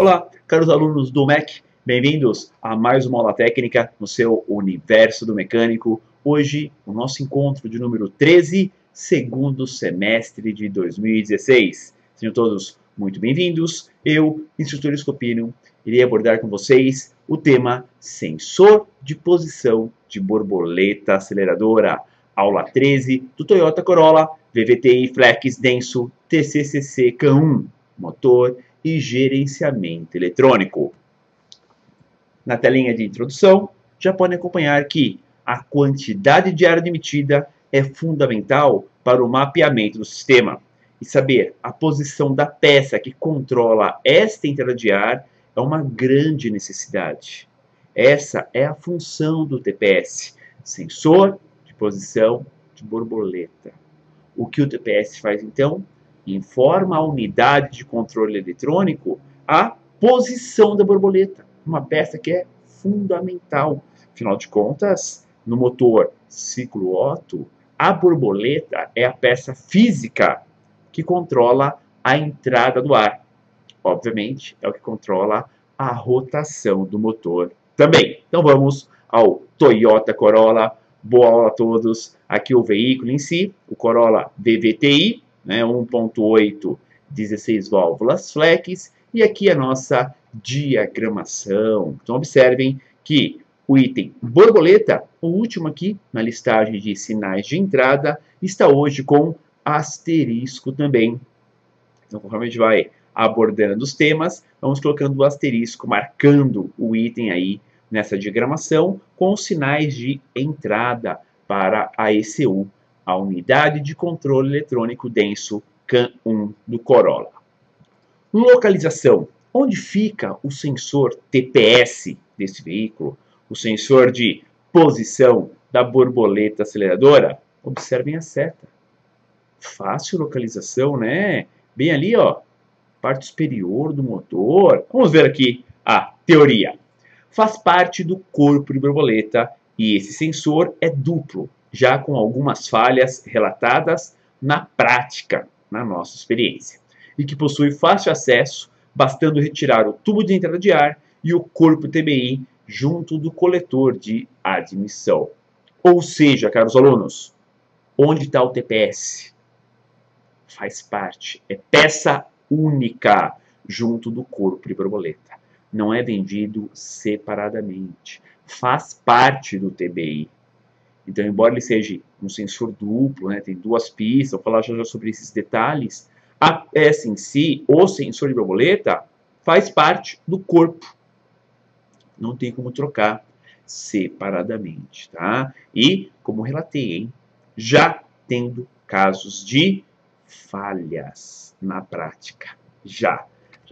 Olá, caros alunos do MEC, bem-vindos a mais uma aula técnica no seu universo do mecânico. Hoje, o nosso encontro de número 13, segundo semestre de 2016. Sejam todos muito bem-vindos. Eu, instrutor Scopino, irei abordar com vocês o tema sensor de posição de borboleta aceleradora. Aula 13 do Toyota Corolla VVTi Flex Denso TCCC CAN1, motor e gerenciamento eletrônico. Na telinha de introdução, já podem acompanhar que a quantidade de ar admitida é fundamental para o mapeamento do sistema. E saber a posição da peça que controla esta entrada de ar é uma grande necessidade. Essa é a função do TPS, sensor de posição de borboleta. O que o TPS faz então? Informa a unidade de controle eletrônico a posição da borboleta, uma peça que é fundamental. Afinal de contas, no motor ciclo Otto, a borboleta é a peça física que controla a entrada do ar. Obviamente, é o que controla a rotação do motor também. Então vamos ao Toyota Corolla. Boa aula a todos. Aqui o veículo em si, o Corolla VVTi, 1.8, 16 válvulas flex, e aqui a nossa diagramação. Então observem que o item borboleta, o último aqui na listagem de sinais de entrada, está hoje com asterisco também. Então conforme a gente vai abordando os temas, vamos colocando o asterisco, marcando o item aí nessa diagramação com os sinais de entrada para a ECU, a unidade de controle eletrônico denso CAN1 do Corolla. Localização. Onde fica o sensor TPS desse veículo? O sensor de posição da borboleta aceleradora? Observem a seta. Fácil localização, né? Bem ali, ó, parte superior do motor. Vamos ver aqui a teoria. Faz parte do corpo de borboleta e esse sensor é duplo, já com algumas falhas relatadas na prática, na nossa experiência, e que possui fácil acesso, bastando retirar o tubo de entrada de ar e o corpo TBI junto do coletor de admissão. Ou seja, caros alunos, onde está o TPS? Faz parte, é peça única junto do corpo de borboleta. Não é vendido separadamente. Faz parte do TBI. Então, embora ele seja um sensor duplo, né, tem duas pistas, vou falar já sobre esses detalhes, a peça em si, o sensor de borboleta, faz parte do corpo. Não tem como trocar separadamente, tá? E, como relatei, hein, já tendo casos de falhas na prática. Já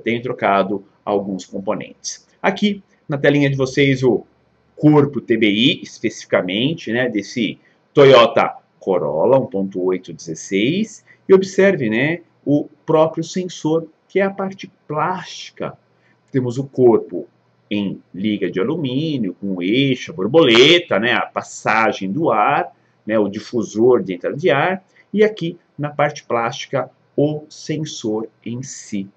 tenho trocado alguns componentes. Aqui, na telinha de vocês, o corpo TBI, especificamente, né, desse Toyota Corolla 1.8 16. E observe, né, o próprio sensor, que é a parte plástica. Temos o corpo em liga de alumínio, com o eixo, a borboleta, né, a passagem do ar, né, o difusor de entrada de ar. E aqui, na parte plástica, o sensor em si.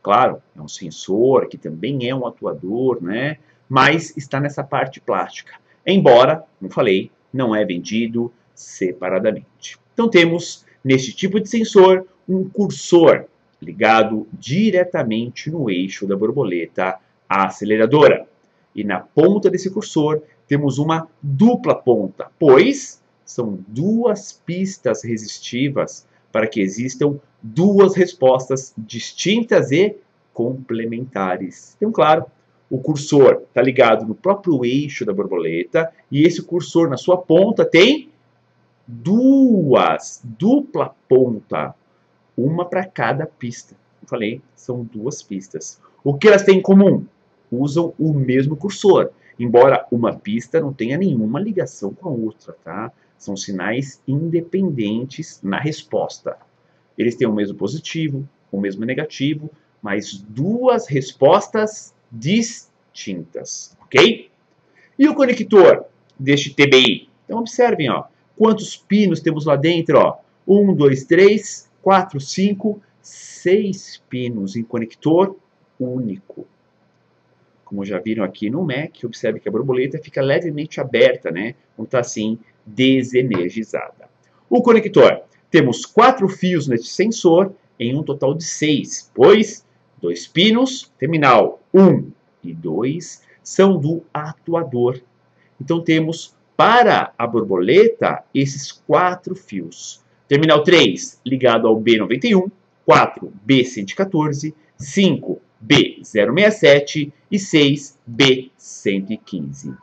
Claro, é um sensor que também é um atuador, né? Mas está nessa parte plástica. Embora, como falei, não é vendido separadamente. Então temos, neste tipo de sensor, um cursor ligado diretamente no eixo da borboleta aceleradora. E na ponta desse cursor temos uma dupla ponta, pois são duas pistas resistivas para que existam duas respostas distintas e complementares. Então, claro, o cursor está ligado no próprio eixo da borboleta e esse cursor na sua ponta tem dupla ponta, uma para cada pista. Eu falei, são duas pistas. O que elas têm em comum? Usam o mesmo cursor, embora uma pista não tenha nenhuma ligação com a outra, tá? São sinais independentes na resposta. Eles têm o mesmo positivo, o mesmo negativo, mas duas respostas distintas, ok? E o conector deste TBI? Então observem, ó, quantos pinos temos lá dentro, ó. 1, 2, 3, 4, 5, 6 pinos em conector único. Como já viram aqui no MEC, observe que a borboleta fica levemente aberta, né? Quando está assim, desenergizada. O conector. Temos 4 fios neste sensor, em um total de 6, pois 2 pinos, terminal 1 e 2, são do atuador. Então temos, para a borboleta, esses 4 fios. Terminal 3, ligado ao B91, 4, B114, 5, B067 e 6, B115.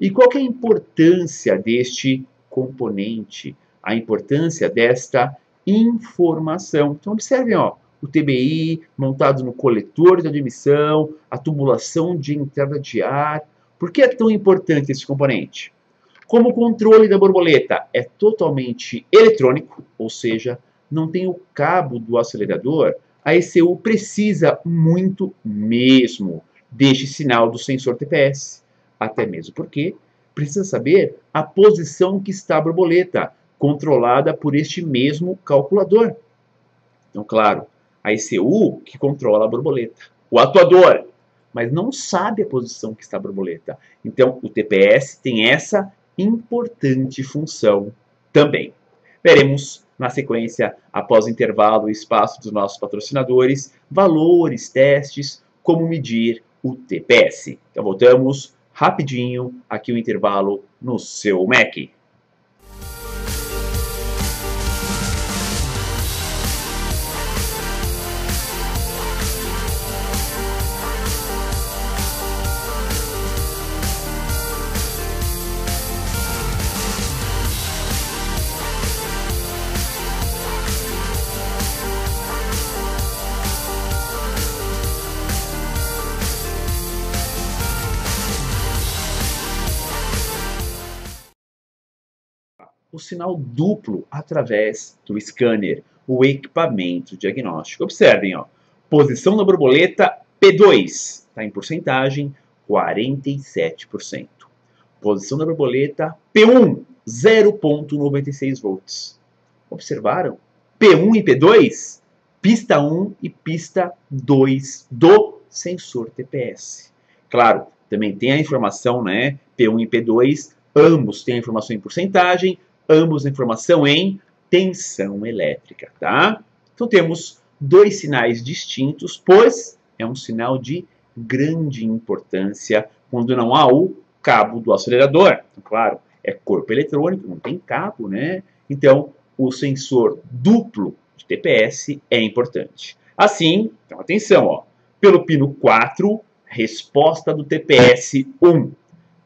E qual que é a importância deste componente? A importância desta informação. Então, observem, ó, o TBI montado no coletor de admissão, a tubulação de entrada de ar. Por que é tão importante esse componente? Como o controle da borboleta é totalmente eletrônico, ou seja, não tem o cabo do acelerador, a ECU precisa muito mesmo deste sinal do sensor TPS. Até mesmo porque precisa saber a posição que está a borboleta, controlada por este mesmo calculador. Então, claro, a ECU que controla a borboleta, o atuador, mas não sabe a posição que está a borboleta. Então, o TPS tem essa importante função também. Veremos na sequência, após o intervalo e espaço dos nossos patrocinadores, valores, testes, como medir o TPS. Então, voltamos rapidinho aqui o intervalo no seu Mac. O sinal duplo através do scanner, o equipamento diagnóstico. Observem, ó, posição da borboleta P2, está em porcentagem 47%. Posição da borboleta P1, 0,96 volts. Observaram? P1 e P2, pista 1 e pista 2 do sensor TPS. Claro, também tem a informação, né? P1 e P2, ambos têm a informação em porcentagem, ambos a informação em tensão elétrica, tá? Então temos 2 sinais distintos, pois é um sinal de grande importância quando não há o cabo do acelerador. Então, claro, é corpo eletrônico, não tem cabo, né? Então, o sensor duplo de TPS é importante. Assim, então atenção, ó, pelo pino 4, resposta do TPS 1.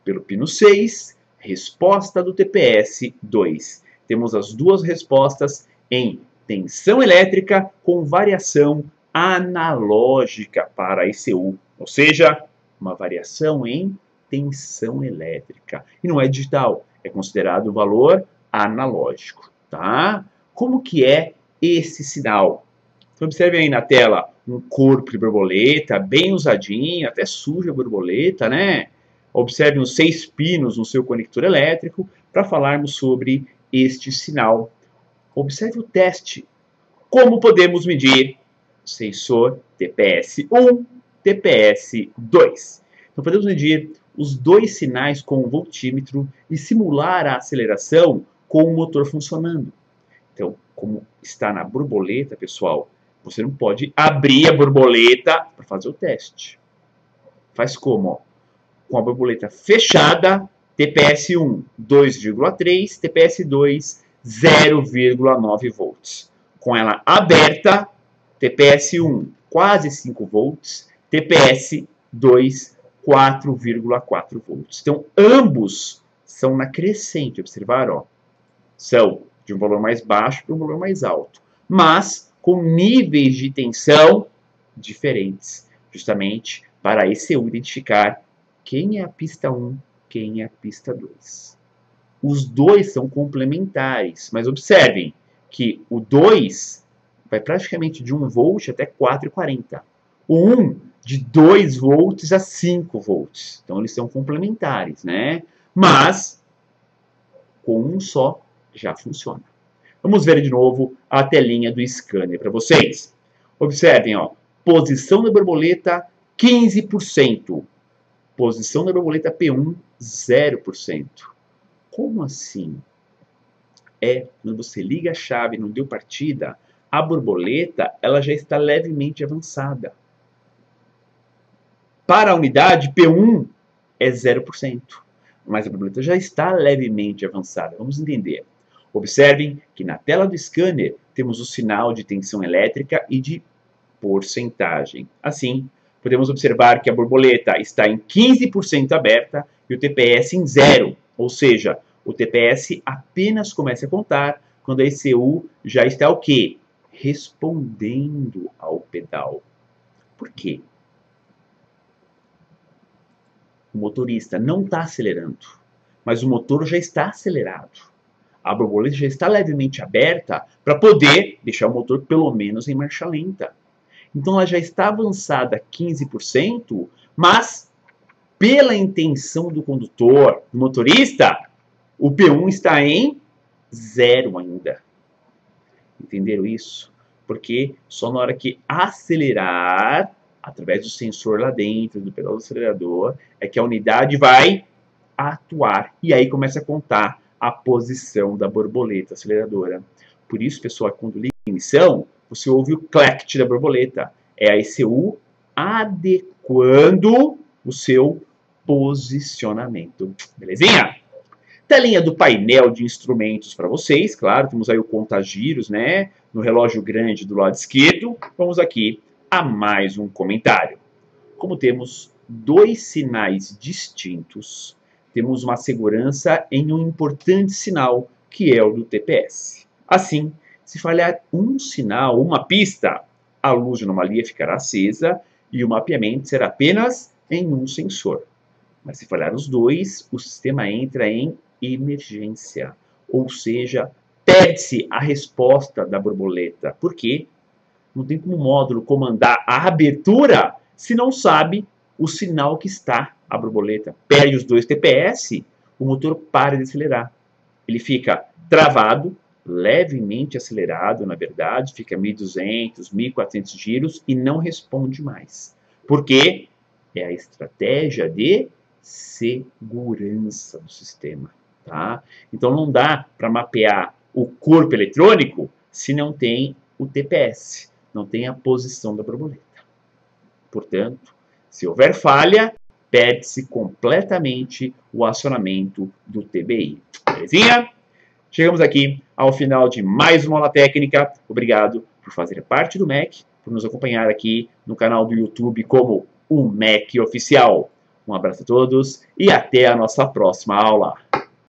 Pelo pino 6, resposta do TPS 2. Temos as duas respostas em tensão elétrica com variação analógica para a ECU, ou seja, uma variação em tensão elétrica. E não é digital, é considerado um valor analógico, tá? Como que é esse sinal? Então, observe aí na tela um corpo de borboleta, bem usadinho, até suja a borboleta, né? Observe os 6 pinos no seu conector elétrico para falarmos sobre este sinal. Observe o teste. Como podemos medir sensor TPS1, TPS2? Então, podemos medir os 2 sinais com o voltímetro e simular a aceleração com o motor funcionando. Então, como está na borboleta, pessoal, você não pode abrir a borboleta para fazer o teste. Faz como? Ó? Com a borboleta fechada, TPS1 2,3, TPS2 0,9 volts. Com ela aberta, TPS1 quase 5 volts, TPS2 4,4 volts. Então, ambos são na crescente, observaram? Ó, são de um valor mais baixo para um valor mais alto, mas com níveis de tensão diferentes, justamente para a ECU identificar quem é a pista 1, quem é a pista 2. Os dois são complementares, mas observem que o 2 vai praticamente de 1 volt até 4,40. O 1 de 2 volts a 5 volts. Então, eles são complementares, né? Mas, com um só, já funciona. Vamos ver de novo a telinha do scanner para vocês. Observem, ó, Posição da borboleta, 15%. Posição da borboleta P1, 0%. Como assim? Quando você liga a chave e não deu partida, a borboleta ela já está levemente avançada. Para a unidade, P1 é 0%. Mas a borboleta já está levemente avançada. Vamos entender. Observem que na tela do scanner temos o sinal de tensão elétrica e de porcentagem. Assim, podemos observar que a borboleta está em 15% aberta e o TPS em 0. Ou seja, o TPS apenas começa a contar quando a ECU já está o quê? Respondendo ao pedal. Por quê? O motorista não está acelerando, mas o motor já está acelerado. A borboleta já está levemente aberta para poder deixar o motor pelo menos em marcha lenta. Então ela já está avançada 15%, mas pela intenção do condutor, do motorista, o P1 está em 0 ainda. Entenderam isso? Porque só na hora que acelerar, através do sensor lá dentro, do pedal do acelerador, é que a unidade vai atuar. E aí começa a contar a posição da borboleta aceleradora. Por isso, pessoal, quando liga a ignição, você ouve o clact da borboleta. É a ECU adequando o seu posicionamento. Belezinha? Telinha do painel de instrumentos para vocês. Claro, temos aí o contagiros, né? No relógio grande do lado esquerdo. Vamos aqui a mais um comentário. Como temos dois sinais distintos, temos uma segurança em um importante sinal, que é o do TPS. Assim, se falhar um sinal, uma pista, a luz de anomalia ficará acesa e o mapeamento será apenas em um sensor. Mas se falhar os dois, o sistema entra em emergência, ou seja, perde-se a resposta da borboleta. Por quê? Não tem como o módulo comandar a abertura se não sabe o sinal que está a borboleta. Perde os dois TPS, o motor para de acelerar. Ele fica travado, levemente acelerado, na verdade, fica 1.200, 1.400 giros e não responde mais. Por quê? É a estratégia de segurança do sistema. Tá? Então não dá para mapear o corpo eletrônico se não tem o TPS, não tem a posição da borboleta. Portanto, se houver falha, perde-se completamente o acionamento do TBI. Belezinha? Chegamos aqui ao final de mais uma aula técnica. Obrigado por fazer parte do MEC, por nos acompanhar aqui no canal do YouTube como o MEC Oficial. Um abraço a todos e até a nossa próxima aula.